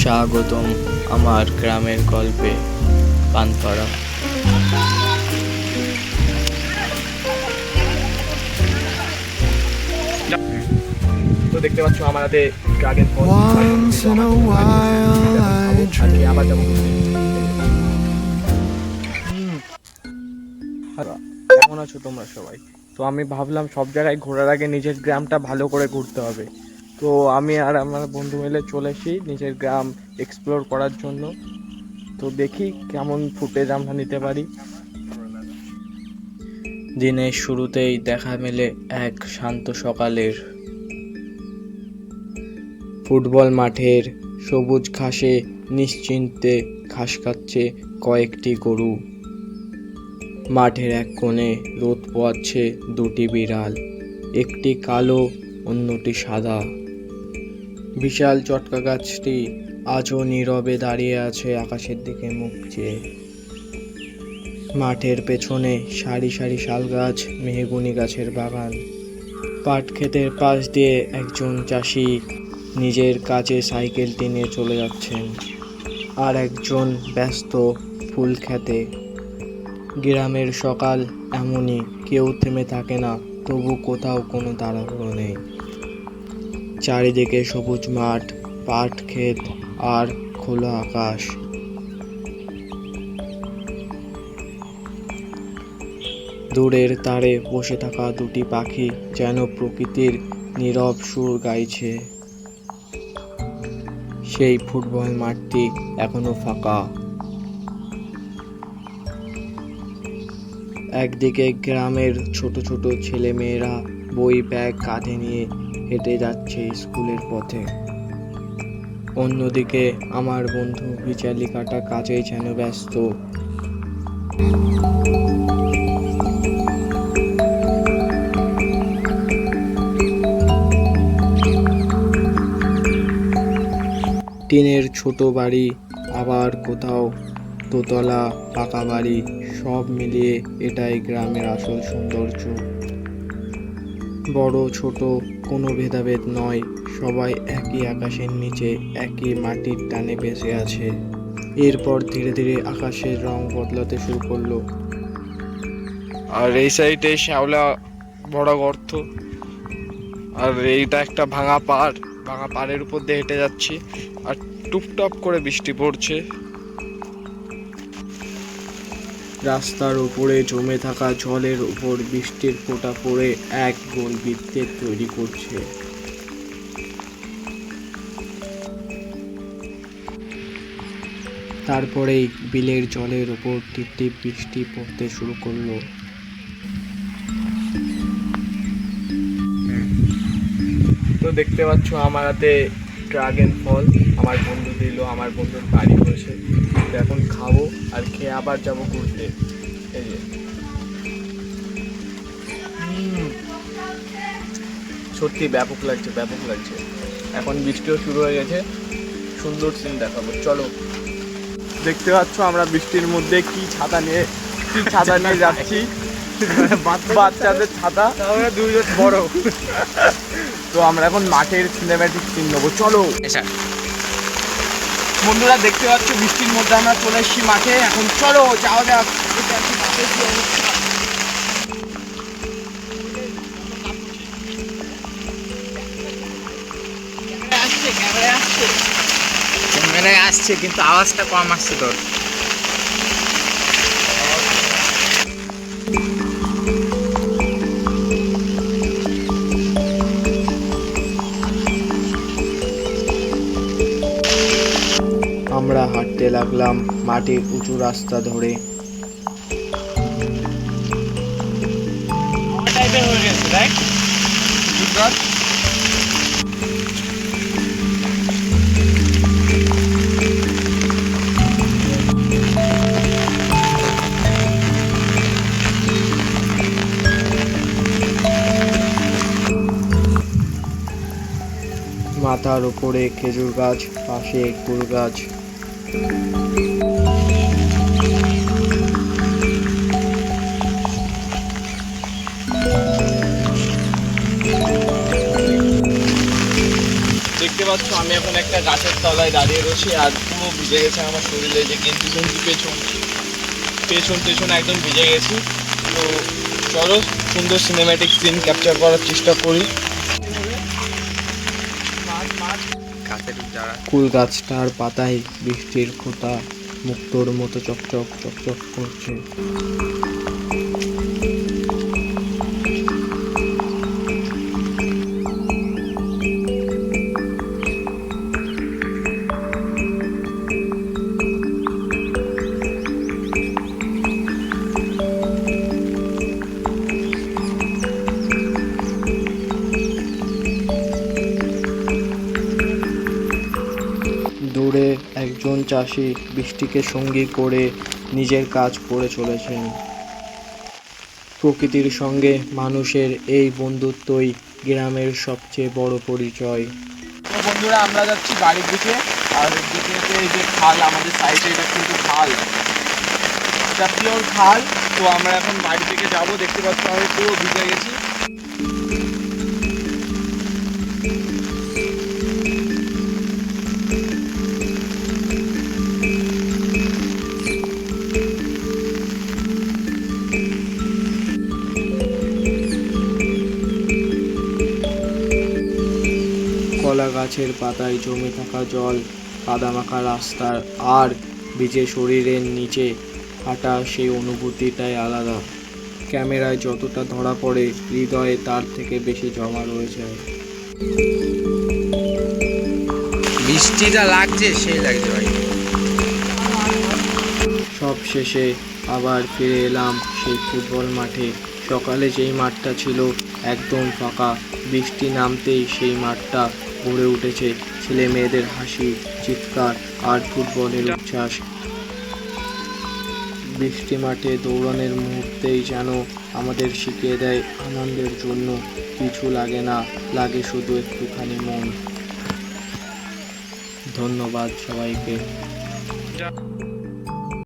স্বাগতম আমার গ্রামের গল্পে পানপাড়া। তো দেখতে পাচ্ছ আমার হাতে ড্রাগন ফল। আবার যাবো কেমন আছো তোমরা সবাই? তো আমি ভাবলাম সব জায়গায় ঘোরার আগে নিজের গ্রামটা ভালো করে ঘুরতে হবে। তো আমি আর আমার বন্ধু মিলে চলে এসেছি নিজের গ্রাম এক্সপ্লোর করার জন্য। তো দেখি কেমন ফুটেজ আমরা নিতে পারি। দিনের শুরুতেই দেখা মেলে এক শান্ত সকালের। ফুটবল মাঠের সবুজ ঘাসে নিশ্চিন্তে ঘাস খাচ্ছে কয়েকটি গরু। মাঠের এক কোণে রোদ পোয়াচ্ছে দুটি বিড়াল, একটি কালো অন্যটি সাদা। বিশাল চটকা গাছটি আজও নীরবে দাঁড়িয়ে আছে আকাশের দিকে মুখ চেয়ে। মাঠের পেছনে সারি সারি শাল গাছ, মেহগনি গাছের বাগান। পাট ক্ষেতের পাশ দিয়ে একজন চাষি নিজের কাজে সাইকেলটি নিয়ে চলে যাচ্ছেন, আর একজন ব্যস্ত ফুল খেতে। গ্রামের সকাল এমনই, কেউ থেমে থাকে না, তবু কোথাও কোনো তাড়াহুড়ো নেই। চারিদিকে সবুজ মাঠ, পাট ক্ষেত আর খোলা আকাশ। দূরের তারে বসে থাকা দুটি পাখি যেন প্রকৃতির নীরব সুর গাইছে। সেই ফুটবল মাঠটি এখনো ফাঁকা। একদিকে গ্রামের ছোট ছোট ছেলেমেয়েরা বই ব্যাগ কাঁধে নিয়ে হেঁটে যাচ্ছে স্কুলের পথে। অন্যদিকে আমার বন্ধু বিচালি কাটা কাজেই যেন ব্যস্ত। টিনের ছোট বাড়ি, আবার কোথাও দোতলা পাকা বাড়ি, সব মিলিয়ে এটাই গ্রামের আসল সৌন্দর্য। বড় ছোট কোনো ভেদাভেদ নয়, সবাই একই আকাশের নিচে একই মাটির টানে বেঁচে আছে। এরপর ধীরে ধীরে আকাশের রং বদলাতে শুরু করলো, আর এই সাইডে শ্যাওলা বড় গর্ত, আর এইটা একটা ভাঙা পাড়ের উপর দিয়ে হেঁটে যাচ্ছি, আর টুপটাপ করে বৃষ্টি পড়ছে। রাস্তার উপরে জমে থাকা জলের উপর বৃষ্টির ফোঁটা পড়ে এক গোল বৃত্তের তৈরি করছে। তারপরেই বিলের জলের উপর টিপ টিপ বৃষ্টি পড়তে শুরু করলো। তো দেখতে পাচ্ছ আমার হাতে ড্রাগন ফল আমার বন্ধু দিল, আমার বন্ধুর বাড়ি হয়েছে। তো এখন খাবো, আর খেয়ে আবার যাবো ঘুরতে। এই যে সত্যি ব্যাপক লাগছে। এখন বৃষ্টিও শুরু হয়ে গেছে, সুন্দর সিন দেখাবো, চলো। দেখতে পাচ্ছ আমরা বৃষ্টির মধ্যে কি ছাতা নিয়ে যাচ্ছি, বাচ্চাদের ছাতা, দুজন বড়। তো আমরা এখন মাঠের সিনেম্যাটিক সিন নেবো, চলো। বন্ধুরা দেখতে পাচ্ছ বৃষ্টির মধ্যে আমরা চলে এসেছি মাঠে, এখন চলো যাওয়া যাক। ক্যামেরায় আসছে কিন্তু আওয়াজটা কম আসছে তোর। আমরা হাঁটতে লাগলাম মাটির উঁচু রাস্তা ধরে। মাথার উপরে খেজুর গাছ, পাশে কুল গাছ। দেখতে পাচ্ছ আমি এখন একটা গাছের তলায় দাঁড়িয়ে রয়েছি আর পুরো ভিজে গেছে আমার শরীরে, যে গেঞ্জি টেঞ্জি পেছন পেছন একদম ভিজে গেছি। তো চলো সুন্দর সিনেম্যাটিক সিন ক্যাপচার করার চেষ্টা করি। গাছের যারা কুল গাছটার পাতায় বৃষ্টির ফোঁটা মুক্তোর মতো চকচক চকচক করছে। দূরে একজন চাষি বৃষ্টিকে সঙ্গী করে নিজের কাজ করে চলেছেন। প্রকৃতির সঙ্গে মানুষের এই বন্ধুত্বই গ্রামের সবচেয়ে বড় পরিচয়। তো বন্ধুরা আমরা যাচ্ছি বাড়ির দিকে, আর দিকে এই যে খাল আমাদের সাইডে, এটা কিন্তু খাল, এটা পিওর খাল। তো আমরা এখন বাড়ি থেকে যাব, দেখতে পাচ্ছি আমি পুরো ভিজে গেছি। কলা গাছের পাতায় জমে থাকা জল, কাদামাখা রাস্তার আর ভিজে শরীরের নিচে হাঁটা সেই অনুভূতিটাই আলাদা। ক্যামেরায় যতটা ধরা পড়ে, হৃদয়ে তার থেকে বেশি জমা রয়েছে। বৃষ্টিটা লাগছে সেই লাগছে ভাই। সব শেষে আবার ফিরে এলাম সেই ফুটবল মাঠে। সকালে যেই মাঠটা ছিল একদম ফাঁকা, বৃষ্টি নামতেই সেই মাঠটা ভরে উঠেছে ছেলে মেয়েদের হাসি, চিৎকার আর ফুটবলের উচ্ছ্বাস। বৃষ্টি মাঠে দৌড়ানোর মুহূর্তেই যেন আমাদের শিখিয়ে দেয় আনন্দের জন্য কিছু লাগে না, লাগে শুধু একটুখানি মন। ধন্যবাদ সবাইকে।